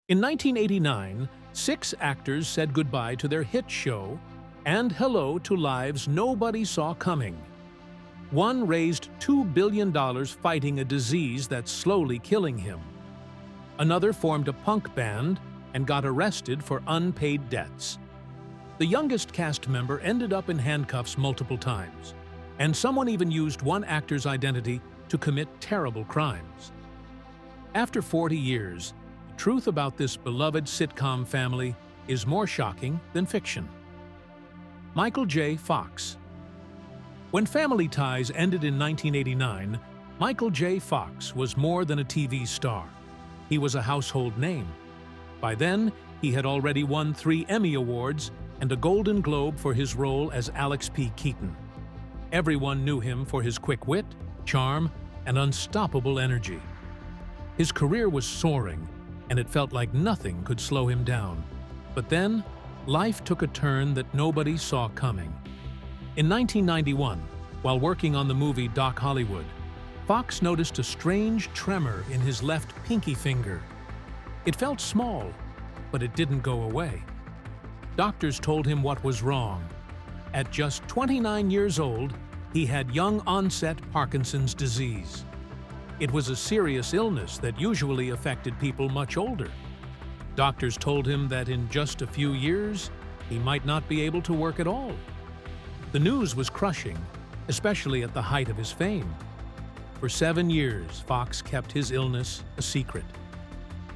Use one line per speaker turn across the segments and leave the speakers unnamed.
In 1989, 6 actors said goodbye to their hit show and hello to lives nobody saw coming. One raised $2 billion fighting a disease that's slowly killing him. Another formed a punk band and got arrested for unpaid debts. The youngest cast member ended up in handcuffs multiple times, and someone even used one actor's identity to commit terrible crimes. After 40 years, the truth about this beloved sitcom family is more shocking than fiction. Michael J. Fox. When Family Ties ended in 1989, Michael J. Fox was more than a TV star. He was a household name. By then, he had already won 3 Emmy Awards and a Golden Globe for his role as Alex P. Keaton. Everyone knew him for his quick wit, charm, and unstoppable energy. His career was soaring, and it felt like nothing could slow him down. But then, life took a turn that nobody saw coming. In 1991, while working on the movie Doc Hollywood, Fox noticed a strange tremor in his left pinky finger. It felt small, but it didn't go away. Doctors told him what was wrong. At just 29 years old, he had young-onset Parkinson's disease. It was a serious illness that usually affected people much older. Doctors told him that in just a few years, he might not be able to work at all. The news was crushing, especially at the height of his fame. For 7 years, Fox kept his illness a secret.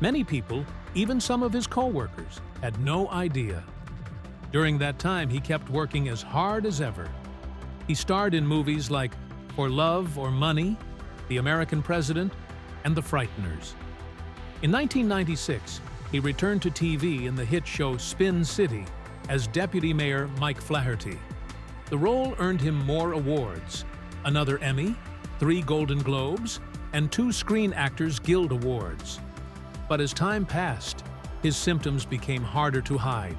Many people, even some of his co-workers, had no idea. During that time, he kept working as hard as ever. He starred in movies like For Love or Money, The American President, and The Frighteners. In 1996, he returned to TV in the hit show Spin City as Deputy Mayor Mike Flaherty. The role earned him more awards, another Emmy, 3 Golden Globes, and 2 Screen Actors Guild Awards. But as time passed, his symptoms became harder to hide.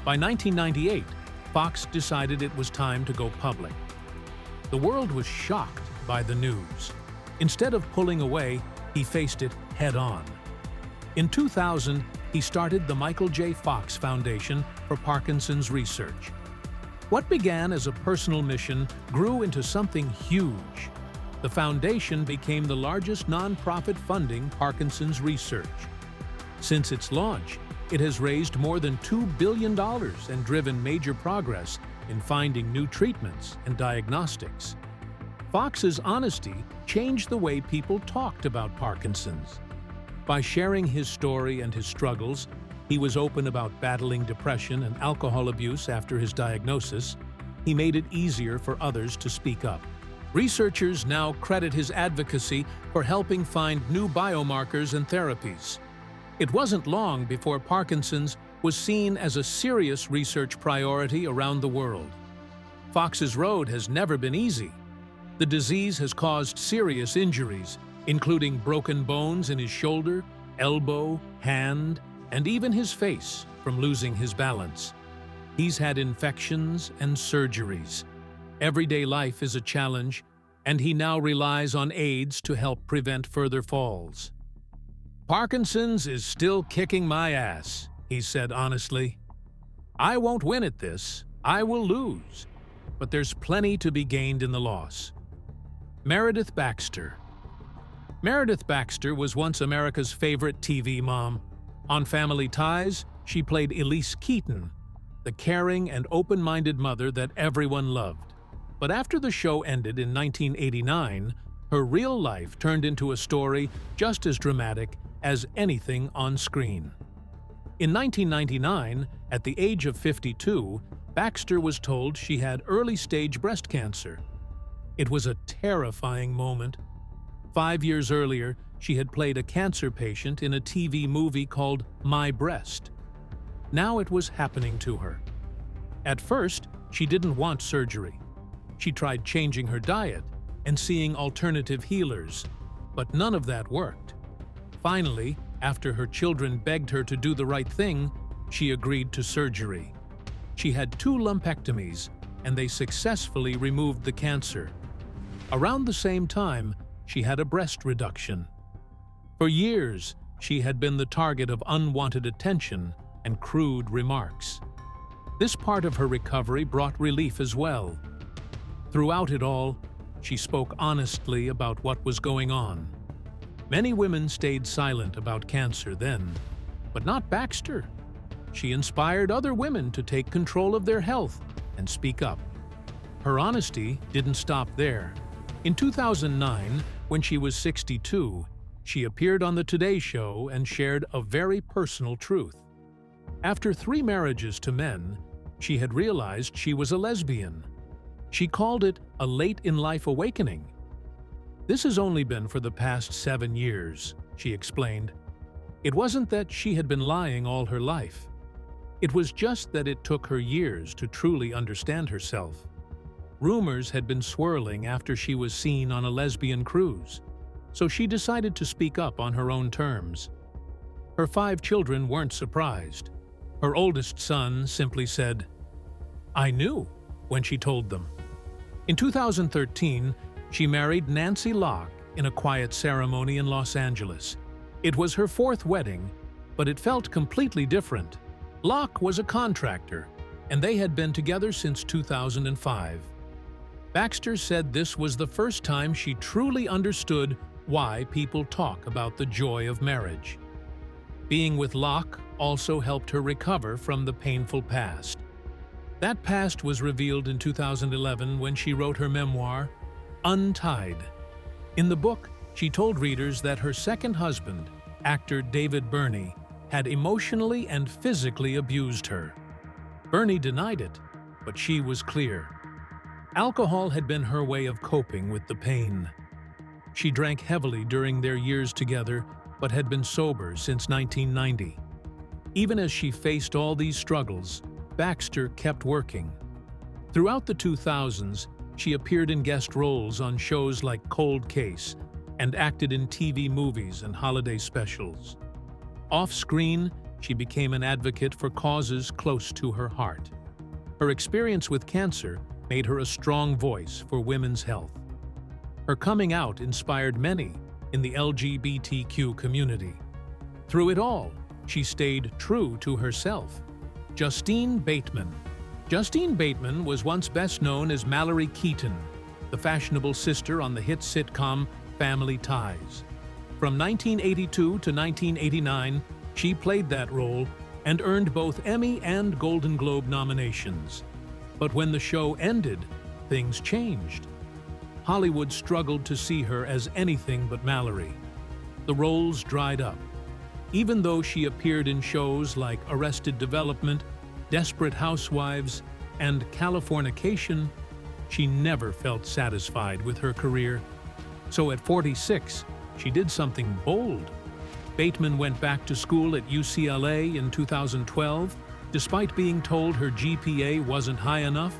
By 1998, Fox decided it was time to go public. The world was shocked by the news. Instead of pulling away, he faced it head-on. In 2000, he started the Michael J. Fox Foundation for Parkinson's Research. What began as a personal mission grew into something huge. The foundation became the largest nonprofit funding Parkinson's research. Since its launch, it has raised more than $2 billion and driven major progress in finding new treatments and diagnostics. Fox's honesty changed the way people talked about Parkinson's. By sharing his story and his struggles, he was open about battling depression and alcohol abuse after his diagnosis. He made it easier for others to speak up. Researchers now credit his advocacy for helping find new biomarkers and therapies. It wasn't long before Parkinson's was seen as a serious research priority around the world. Fox's road has never been easy. The disease has caused serious injuries, including broken bones in his shoulder, elbow, hand, and even his face from losing his balance. He's had infections and surgeries. Everyday life is a challenge, and he now relies on aids to help prevent further falls. "Parkinson's is still kicking my ass," he said honestly. "I won't win at this, I will lose, but there's plenty to be gained in the loss." Meredith Baxter. Meredith Baxter was once America's favorite TV mom. On Family Ties, she played Elise Keaton, the caring and open-minded mother that everyone loved. But after the show ended in 1989, her real life turned into a story just as dramatic as anything on screen. In 1999, at the age of 52, Baxter was told she had early-stage breast cancer. It was a terrifying moment. 5 years earlier, she had played a cancer patient in a TV movie called My Breast. Now it was happening to her. At first, she didn't want surgery. She tried changing her diet and seeing alternative healers, but none of that worked. Finally, after her children begged her to do the right thing, she agreed to surgery. She had 2 lumpectomies, and they successfully removed the cancer. Around the same time, she had a breast reduction. For years, she had been the target of unwanted attention and crude remarks. This part of her recovery brought relief as well. Throughout it all, she spoke honestly about what was going on. Many women stayed silent about cancer then, but not Baxter. She inspired other women to take control of their health and speak up. Her honesty didn't stop there. In 2009, when she was 62, she appeared on the Today Show and shared a very personal truth. After 3 marriages to men, she had realized she was a lesbian. She called it a late-in-life awakening. "This has only been for the past 7 years," she explained. It wasn't that she had been lying all her life. It was just that it took her years to truly understand herself. Rumors had been swirling after she was seen on a lesbian cruise, so she decided to speak up on her own terms. Her 5 children weren't surprised. Her oldest son simply said, "I knew," when she told them. In 2013, she married Nancy Locke in a quiet ceremony in Los Angeles. It was her 4th wedding, but it felt completely different. Locke was a contractor, and they had been together since 2005. Baxter said this was the first time she truly understood why people talk about the joy of marriage. Being with Locke also helped her recover from the painful past. That past was revealed in 2011 when she wrote her memoir, Untied. In the book, she told readers that her second husband, actor David Birney, had emotionally and physically abused her. Birney denied it, but she was clear. Alcohol had been her way of coping with the pain. She drank heavily during their years together, but had been sober since 1990. Even as she faced all these struggles, Baxter kept working. Throughout the 2000s, she appeared in guest roles on shows like Cold Case and acted in TV movies and holiday specials. Off-screen, she became an advocate for causes close to her heart. Her experience with cancer made her a strong voice for women's health. Her coming out inspired many in the LGBTQ community. Through it all, she stayed true to herself. Justine Bateman. Justine Bateman was once best known as Mallory Keaton, the fashionable sister on the hit sitcom Family Ties. From 1982 to 1989, she played that role and earned both Emmy and Golden Globe nominations. But when the show ended, things changed. Hollywood struggled to see her as anything but Mallory. The roles dried up. Even though she appeared in shows like Arrested Development, Desperate Housewives, and Californication, she never felt satisfied with her career. So at 46, she did something bold. Bateman went back to school at UCLA in 2012. Despite being told her GPA wasn't high enough,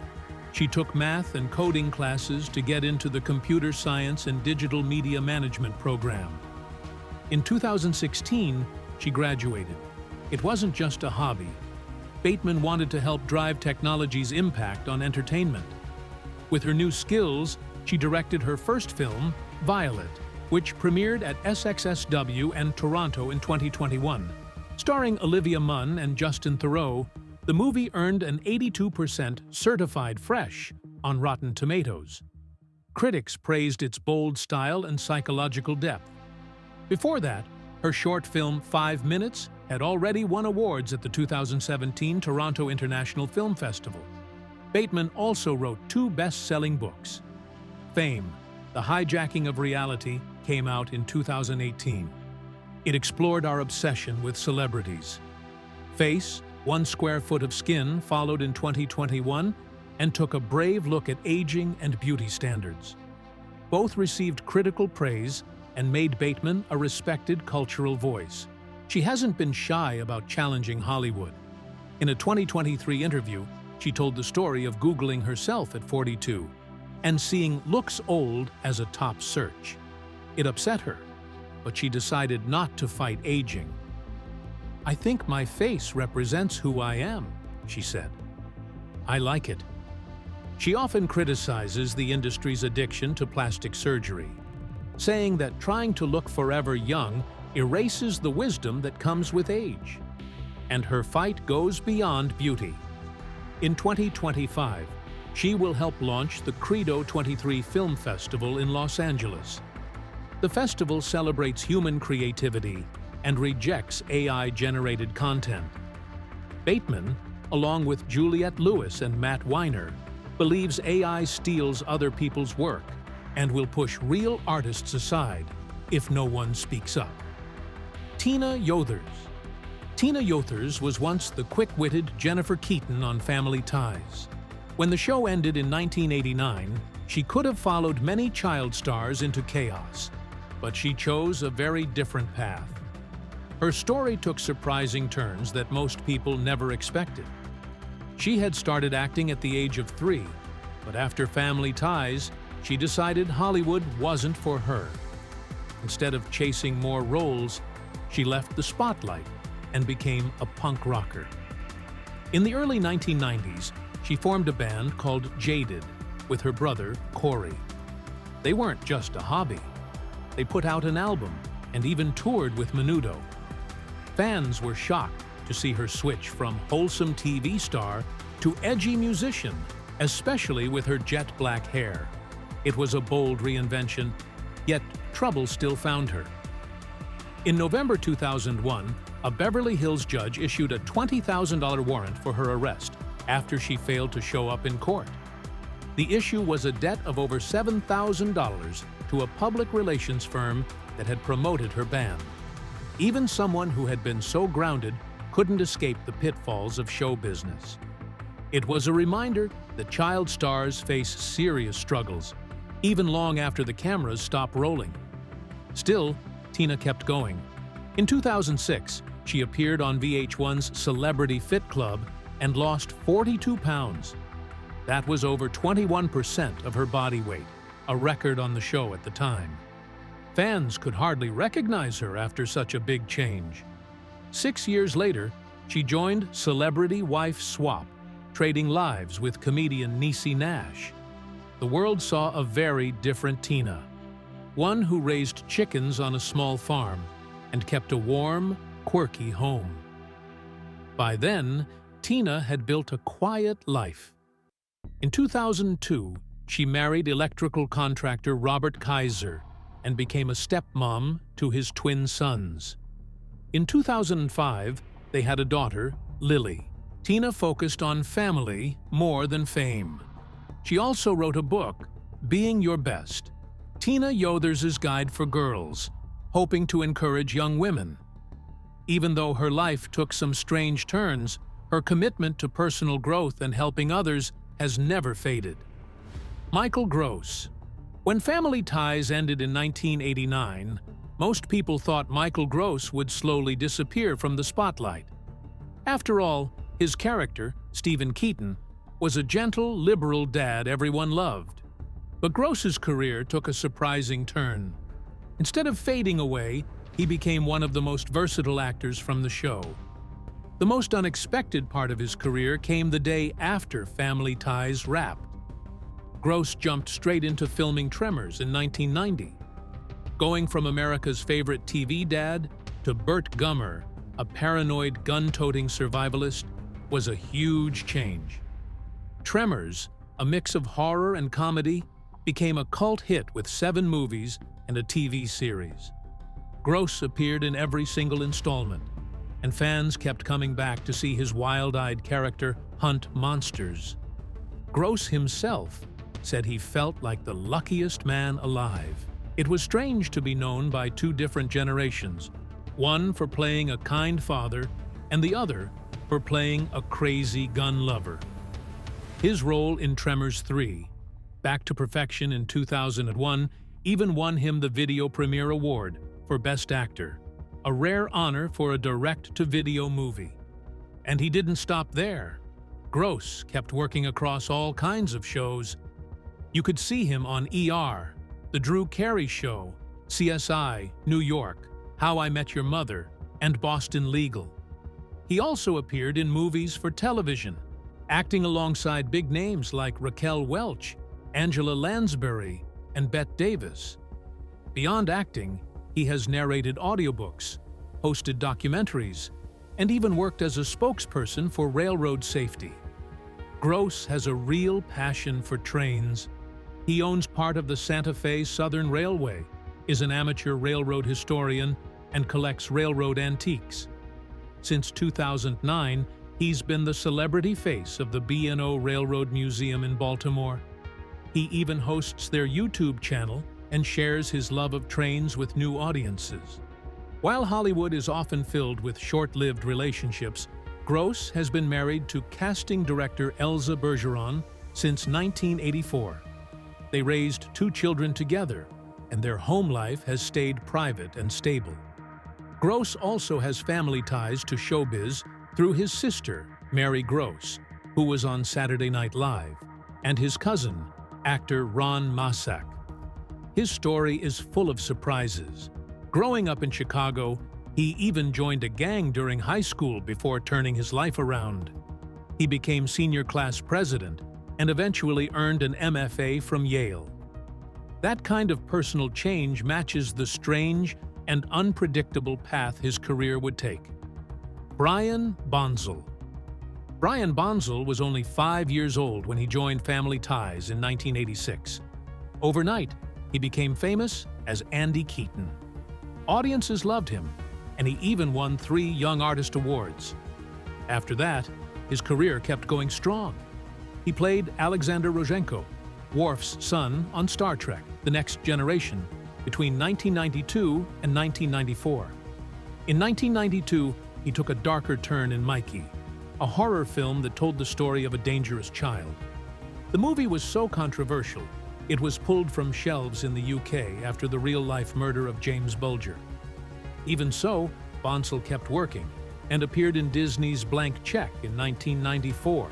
she took math and coding classes to get into the Computer Science and Digital Media Management program. In 2016, she graduated. It wasn't just a hobby. Bateman wanted to help drive technology's impact on entertainment. With her new skills, she directed her first film, Violet, which premiered at SXSW and Toronto in 2021. Starring Olivia Munn and Justin Theroux, the movie earned an 82% certified fresh on Rotten Tomatoes. Critics praised its bold style and psychological depth. Before that, her short film 5 Minutes had already won awards at the 2017 Toronto International Film Festival. Bateman also wrote 2 best-selling books. Fame, The Hijacking of Reality, came out in 2018. It explored our obsession with celebrities. Face, 1 Square Foot of Skin followed in 2021 and took a brave look at aging and beauty standards. Both received critical praise and made Bateman a respected cultural voice. She hasn't been shy about challenging Hollywood. In a 2023 interview, she told the story of Googling herself at 42 and seeing "looks old" as a top search. It upset her, but she decided not to fight aging. "I think my face represents who I am," she said. "I like it." She often criticizes the industry's addiction to plastic surgery, saying that trying to look forever young erases the wisdom that comes with age. And her fight goes beyond beauty. In 2025, she will help launch the Credo 23 Film Festival in Los Angeles. The festival celebrates human creativity and rejects AI-generated content. Bateman, along with Juliette Lewis and Matt Weiner, believes AI steals other people's work and will push real artists aside if no one speaks up. Tina Yothers. Tina Yothers was once the quick-witted Jennifer Keaton on Family Ties. When the show ended in 1989, she could have followed many child stars into chaos, but she chose a very different path. Her story took surprising turns that most people never expected. She had started acting at the age of 3, but after Family Ties, she decided Hollywood wasn't for her. Instead of chasing more roles, she left the spotlight and became a punk rocker. In the early 1990s, she formed a band called Jaded with her brother, Corey. They weren't just a hobby. They put out an album and even toured with Menudo. Fans were shocked to see her switch from wholesome TV star to edgy musician, especially with her jet black hair. It was a bold reinvention, yet trouble still found her. In November 2001, a Beverly Hills judge issued a $20,000 warrant for her arrest after she failed to show up in court. The issue was a debt of over $7,000 to a public relations firm that had promoted her band. Even someone who had been so grounded couldn't escape the pitfalls of show business. It was a reminder that child stars face serious struggles, even long after the cameras stop rolling. Still, Tina kept going. In 2006, she appeared on VH1's Celebrity Fit Club and lost 42 pounds. That was over 21% of her body weight, a record on the show at the time. Fans could hardly recognize her after such a big change. 6 years later, she joined Celebrity Wife Swap, trading lives with comedian Niecy Nash. The world saw a very different Tina, one who raised chickens on a small farm and kept a warm, quirky home. By then, Tina had built a quiet life. In 2002, she married electrical contractor Robert Kaiser and became a stepmom to his twin sons. In 2005, they had a daughter, Lily. Tina focused on family more than fame. She also wrote a book, Being Your Best, Tina Yothers' Guide for Girls, hoping to encourage young women. Even though her life took some strange turns, her commitment to personal growth and helping others has never faded. Michael Gross. When Family Ties ended in 1989, most people thought Michael Gross would slowly disappear from the spotlight. After all, his character, Stephen Keaton, was a gentle, liberal dad everyone loved. But Gross's career took a surprising turn. Instead of fading away, he became one of the most versatile actors from the show. The most unexpected part of his career came the day after Family Ties wrapped. Gross jumped straight into filming Tremors in 1990. Going from America's favorite TV dad to Burt Gummer, a paranoid, gun-toting survivalist, was a huge change. Tremors, a mix of horror and comedy, became a cult hit with 7 movies and a TV series. Gross appeared in every single installment, and fans kept coming back to see his wild-eyed character hunt monsters. Gross himself said he felt like the luckiest man alive. It was strange to be known by 2 different generations, one for playing a kind father and the other for playing a crazy gun lover. His role in Tremors 3, Back to Perfection in 2001, even won him the Video Premiere Award for Best Actor, a rare honor for a direct-to-video movie. And he didn't stop there. Gross kept working across all kinds of shows. You could see him on ER, The Drew Carey Show, CSI, New York, How I Met Your Mother, and Boston Legal. He also appeared in movies for television, acting alongside big names like Raquel Welch, Angela Lansbury, and Bette Davis. Beyond acting, He has narrated audiobooks, hosted documentaries, and even worked as a spokesperson for railroad safety. Gross has a real passion for trains. He owns part of the Santa Fe Southern Railway, is an amateur railroad historian, and collects railroad antiques. Since 2009, he's been the celebrity face of the B&O Railroad Museum in Baltimore. He even hosts their YouTube channel and shares his love of trains with new audiences. While Hollywood is often filled with short-lived relationships, Gross has been married to casting director Elsa Bergeron since 1984. They raised 2 children together, and their home life has stayed private and stable. Gross also has family ties to showbiz through his sister, Mary Gross, who was on Saturday Night Live, and his cousin, actor Ron Masak. His story is full of surprises. Growing up in Chicago, he even joined a gang during high school before turning his life around. He became senior class president and eventually earned an MFA from Yale. That kind of personal change matches the strange and unpredictable path his career would take. Brian Bonsall. Brian Bonsall was only 5 years old when he joined Family Ties in 1986. Overnight, he became famous as Andy Keaton. Audiences loved him, and he even won 3 Young Artist Awards. After that, his career kept going strong. He played Alexander Rozhenko, Worf's son on Star Trek: The Next Generation, between 1992 and 1994. In 1992, he took a darker turn in Mikey, a horror film that told the story of a dangerous child. The movie was so controversial, it was pulled from shelves in the UK after the real-life murder of James Bulger. Even so, Bonsall kept working and appeared in Disney's Blank Check in 1994,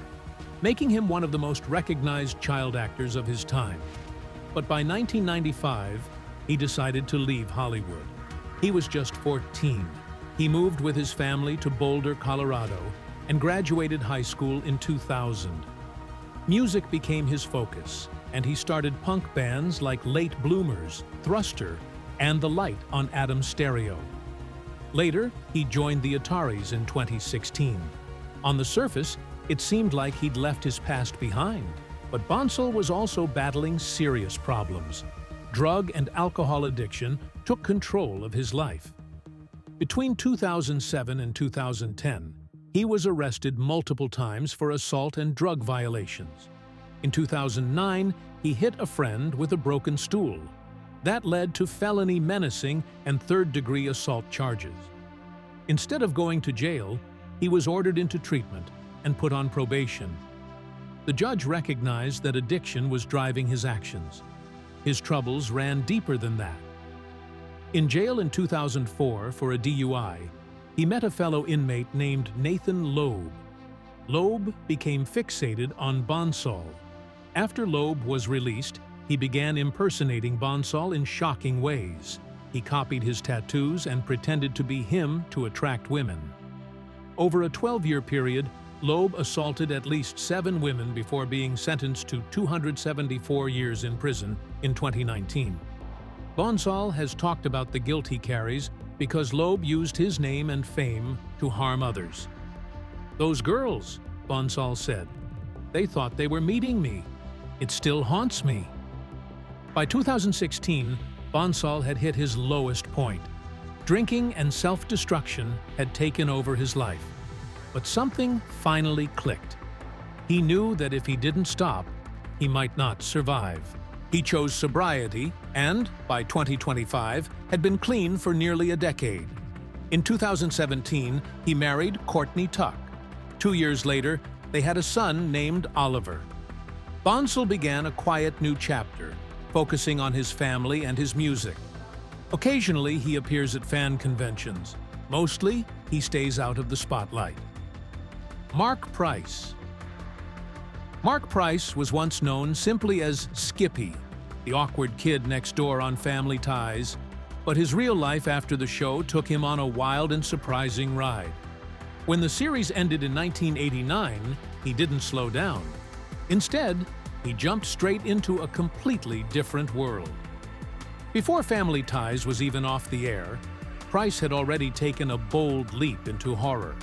making him one of the most recognized child actors of his time. But by 1995, he decided to leave Hollywood. He was just 14. He moved with his family to Boulder, Colorado, and graduated high school in 2000. Music became his focus, and he started punk bands like Late Bloomers, Thruster, and The Light on Adam's Stereo. Later, he joined the Ataris in 2016. On the surface, it seemed like he'd left his past behind, but Bonsall was also battling serious problems. Drug and alcohol addiction took control of his life. Between 2007 and 2010, he was arrested multiple times for assault and drug violations. In 2009, he hit a friend with a broken stool. That led to felony menacing and third-degree assault charges. Instead of going to jail, he was ordered into treatment and put on probation. The judge recognized that addiction was driving his actions. His troubles ran deeper than that. In jail in 2004 for a DUI, he met a fellow inmate named Nathan Loeb. Loeb became fixated on Bonsall. After Loeb was released, he began impersonating Bonsall in shocking ways. He copied his tattoos and pretended to be him to attract women. Over a 12-year period, Loeb assaulted at least 7 women before being sentenced to 274 years in prison in 2019. Bonsall has talked about the guilt he carries because Loeb used his name and fame to harm others. "Those girls," Bonsall said, "they thought they were meeting me. It still haunts me." By 2016, Bonsall had hit his lowest point. Drinking and self-destruction had taken over his life. But something finally clicked. He knew that if he didn't stop, he might not survive. He chose sobriety and, by 2025, had been clean for nearly a decade. In 2017, he married Courteney Cox. 2 years later, they had a son named Oliver. Bonsall began a quiet new chapter, focusing on his family and his music. Occasionally, he appears at fan conventions. Mostly, he stays out of the spotlight. Mark Price. Mark Price was once known simply as Skippy, the awkward kid next door on Family Ties, but his real life after the show took him on a wild and surprising ride. When the series ended in 1989, he didn't slow down. Instead, he jumped straight into a completely different world. Before Family Ties was even off the air, Price had already taken a bold leap into horror.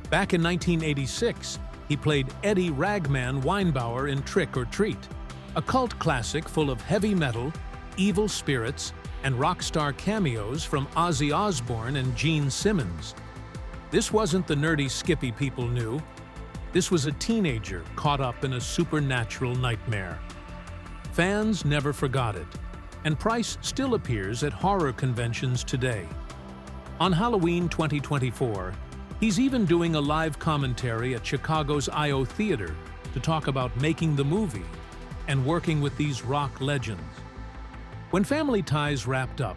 Back in 1986, he played Eddie Ragman Weinbauer in Trick or Treat, a cult classic full of heavy metal, evil spirits, and rock star cameos from Ozzy Osbourne and Gene Simmons. This wasn't the nerdy Skippy people knew. This was a teenager caught up in a supernatural nightmare. Fans never forgot it, and Price still appears at horror conventions today. On Halloween 2024, he's even doing a live commentary at Chicago's I.O. Theater to talk about making the movie and working with these rock legends. When Family Ties wrapped up,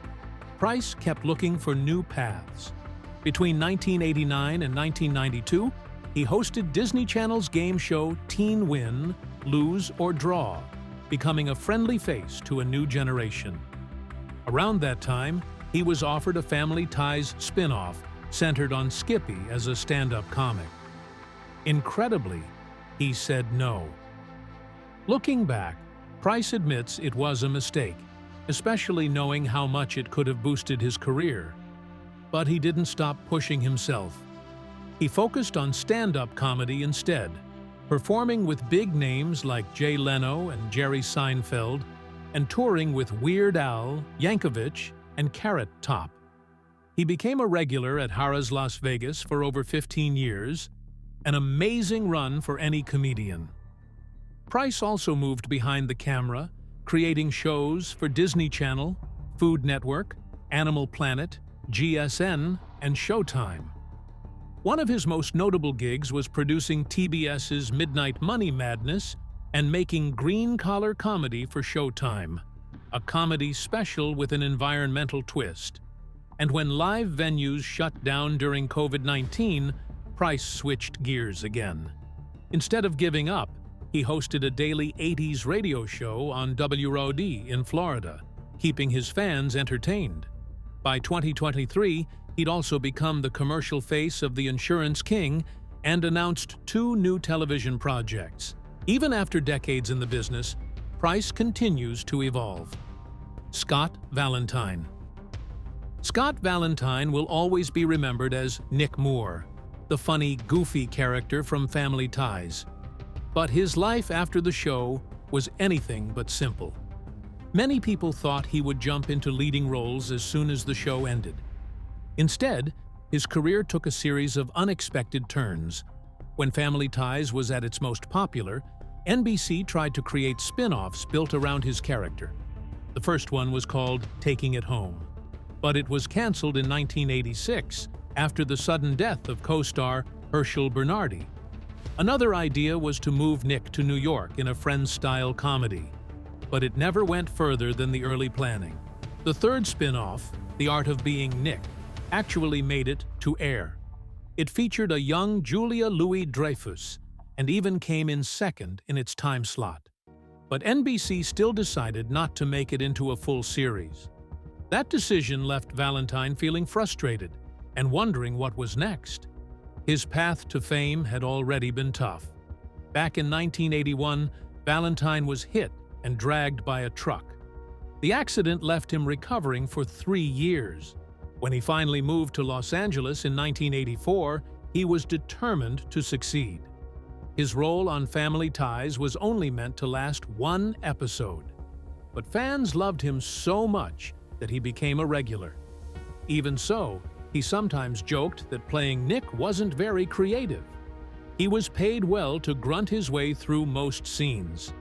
Price kept looking for new paths. Between 1989 and 1992, he hosted Disney Channel's game show Teen Win, Lose or Draw, becoming a friendly face to a new generation. Around that time, he was offered a Family Ties spin-off centered on Skippy as a stand-up comic. Incredibly, he said no. Looking back, Price admits it was a mistake, especially knowing how much it could have boosted his career. But he didn't stop pushing himself. He focused on stand-up comedy instead, performing with big names like Jay Leno and Jerry Seinfeld, and touring with Weird Al, Yankovic, and Carrot Top. He became a regular at Harrah's Las Vegas for over 15 years, an amazing run for any comedian. Price also moved behind the camera, creating shows for Disney Channel, Food Network, Animal Planet, GSN, and Showtime. One of his most notable gigs was producing TBS's Midnight Money Madness and making Green Collar Comedy for Showtime, a comedy special with an environmental twist. And when live venues shut down during COVID-19, Price switched gears again. Instead of giving up, he hosted a daily 80s radio show on WROD in Florida, keeping his fans entertained. By 2023, he'd also become the commercial face of the Insurance King and announced 2 new television projects. Even after decades in the business, Price continues to evolve. Scott Valentine. Scott Valentine will always be remembered as Nick Moore, the funny, goofy character from Family Ties. But his life after the show was anything but simple. Many people thought he would jump into leading roles as soon as the show ended. Instead, his career took a series of unexpected turns. When Family Ties was at its most popular, NBC tried to create spin-offs built around his character. The first one was called Taking It Home, but it was canceled in 1986 after the sudden death of co-star Herschel Bernardi. Another idea was to move Nick to New York in a Friends-style comedy, but it never went further than the early planning. The third spin-off, The Art of Being Nick, actually made it to air. It featured a young Julia Louis-Dreyfus and even came in second in its time slot. But NBC still decided not to make it into a full series. That decision left Valentine feeling frustrated and wondering what was next. His path to fame had already been tough. Back in 1981, Valentine was hit and dragged by a truck. The accident left him recovering for 3 years. When he finally moved to Los Angeles in 1984, he was determined to succeed. His role on Family Ties was only meant to last 1 episode. But fans loved him so much that he became a regular. Even so, he sometimes joked that playing Nick wasn't very creative. He was paid well to grunt his way through most scenes.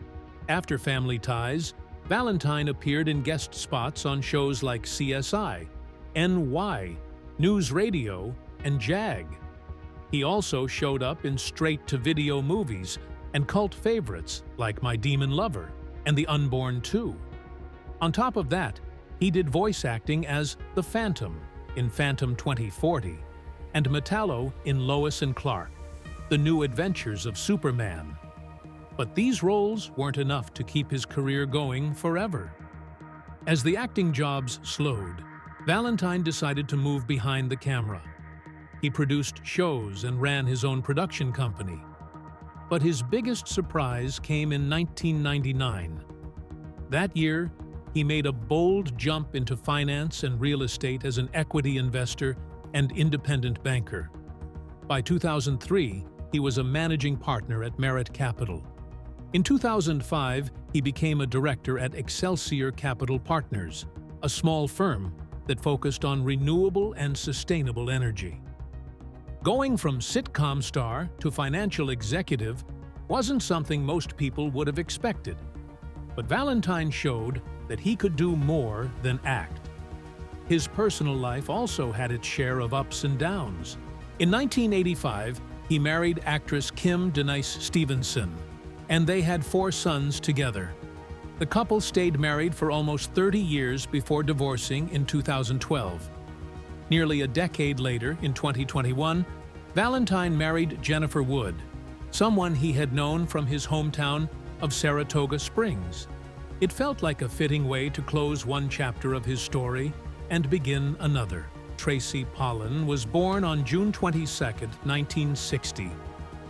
After Family Ties, Valentine appeared in guest spots on shows like CSI, NY, News Radio, and JAG. He also showed up in straight-to-video movies and cult favorites like My Demon Lover and The Unborn 2. On top of that, he did voice acting as the Phantom in Phantom 2040 and Metallo in Lois and Clark, The New Adventures of Superman. But these roles weren't enough to keep his career going forever. As the acting jobs slowed, Valentine decided to move behind the camera. He produced shows and ran his own production company. But his biggest surprise came in 1999. That year, he made a bold jump into finance and real estate as an equity investor and independent banker. By 2003, he was a managing partner at Merit Capital. In 2005, he became a director at Excelsior Capital Partners, a small firm that focused on renewable and sustainable energy. Going from sitcom star to financial executive wasn't something most people would have expected. But Valentine showed that he could do more than act. His personal life also had its share of ups and downs. In 1985, he married actress Kim Denise Stevenson, and they had 4 sons together. The couple stayed married for almost 30 years before divorcing in 2012. Nearly a decade later, in 2021, Valentine married Jennifer Wood, someone he had known from his hometown of Saratoga Springs. It felt like a fitting way to close one chapter of his story and begin another. Tracy Pollan was born on June 22, 1960,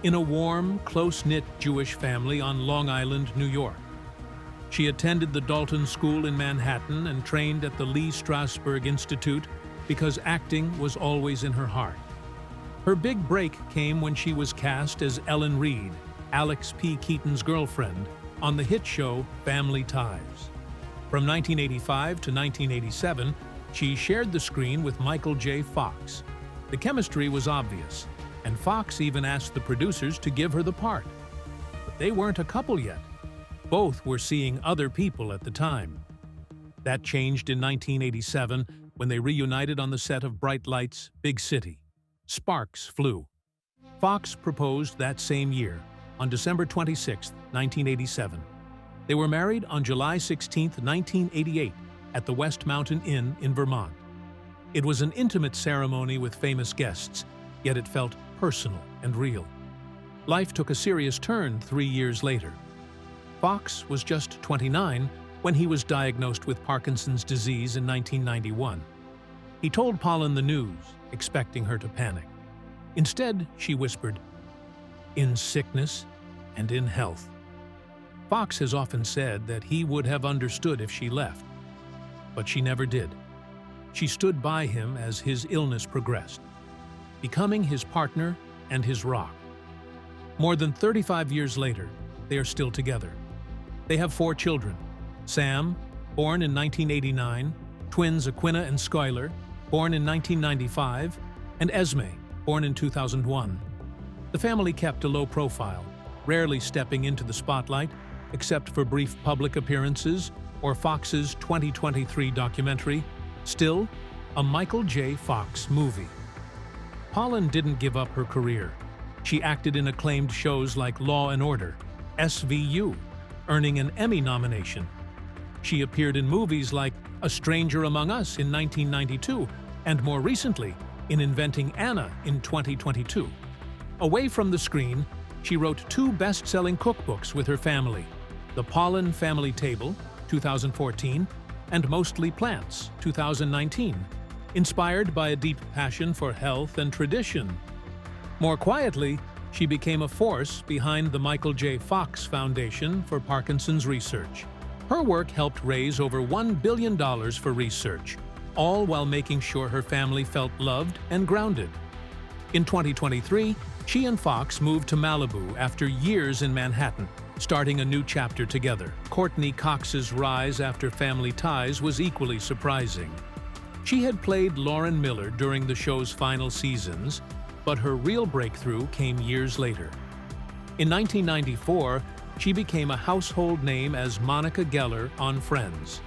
in a warm, close-knit Jewish family on Long Island, New York. She attended the Dalton School in Manhattan and trained at the Lee Strasberg Institute because acting was always in her heart. Her big break came when she was cast as Ellen Reed, Alex P. Keaton's girlfriend, on the hit show Family Ties. From 1985 to 1987, she shared the screen with Michael J. Fox. The chemistry was obvious, and Fox even asked the producers to give her the part. But they weren't a couple yet. Both were seeing other people at the time. That changed in 1987 when they reunited on the set of Bright Lights, Big City. Sparks flew. Fox proposed that same year, on December 26, 1987. They were married on July 16, 1988, at the West Mountain Inn in Vermont. It was an intimate ceremony with famous guests, yet it felt personal and real. Life took a serious turn 3 years later. Fox was just 29 when he was diagnosed with Parkinson's disease in 1991. He told Pollan the news, expecting her to panic. Instead, she whispered, "In sickness and in health." Fox has often said that he would have understood if she left, but she never did. She stood by him as his illness progressed, becoming his partner and his rock. More than 35 years later, they are still together. They have 4 children: Sam, born in 1989, twins Aquina and Skylar, born in 1995, and Esme, born in 2001. The family kept a low profile, rarely stepping into the spotlight, except for brief public appearances or Fox's 2023 documentary, Still, a Michael J. Fox movie. Pollan didn't give up her career. She acted in acclaimed shows like Law and Order, SVU, earning an Emmy nomination. She appeared in movies like A Stranger Among Us in 1992, and more recently, in Inventing Anna in 2022. Away from the screen, she wrote 2 best-selling cookbooks with her family, The Pollan Family Table, 2014, and Mostly Plants, 2019, inspired by a deep passion for health and tradition. More quietly, she became a force behind the Michael J. Fox Foundation for Parkinson's Research. Her work helped raise over $1 billion for research, all while making sure her family felt loved and grounded. In 2023, she and Fox moved to Malibu after years in Manhattan, starting a new chapter together. Courteney Cox's rise after Family Ties was equally surprising. She had played Lauren Miller during the show's final seasons, but her real breakthrough came years later. In 1994, she became a household name as Monica Geller on Friends.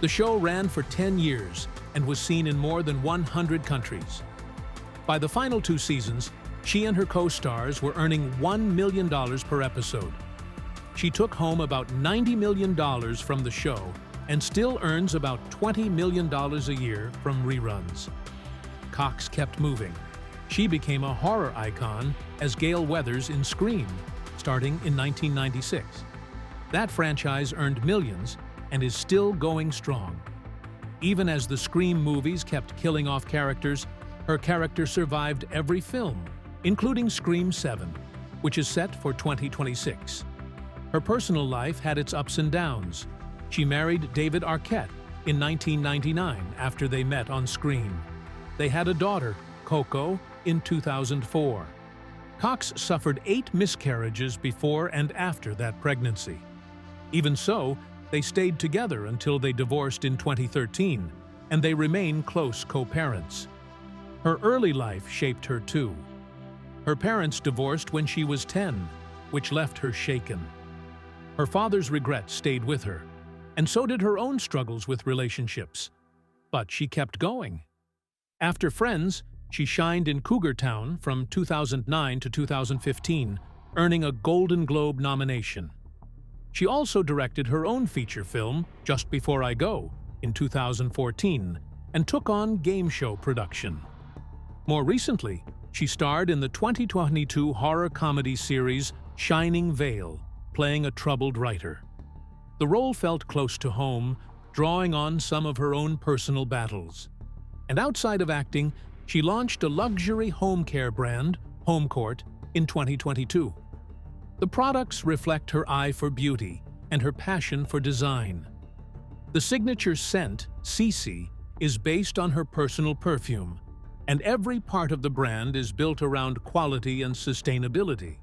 The show ran for 10 years and was seen in more than 100 countries. By the final 2 seasons, she and her co-stars were earning $1 million per episode. She took home about $90 million from the show and still earns about $20 million a year from reruns. Cox kept moving. She became a horror icon as Gale Weathers in Scream, starting in 1996. That franchise earned millions and is still going strong. Even as the Scream movies kept killing off characters, her character survived every film, including Scream 7, which is set for 2026. Her personal life had its ups and downs. She married David Arquette in 1999 after they met on screen. They had a daughter, Coco, in 2004. Cox suffered 8 miscarriages before and after that pregnancy. Even so, they stayed together until they divorced in 2013, and they remain close co-parents. Her early life shaped her too. Her parents divorced when she was 10, which left her shaken. Her father's regrets stayed with her, and so did her own struggles with relationships. But she kept going. After Friends, she shined in Cougar Town from 2009 to 2015, earning a Golden Globe nomination. She also directed her own feature film, Just Before I Go, in 2014, and took on game show production. More recently, she starred in the 2022 horror comedy series Shining Vale, playing a troubled writer. The role felt close to home, drawing on some of her own personal battles. And outside of acting, she launched a luxury home care brand, HomeCourt, in 2022. The products reflect her eye for beauty and her passion for design. The signature scent, Cece, is based on her personal perfume, and every part of the brand is built around quality and sustainability.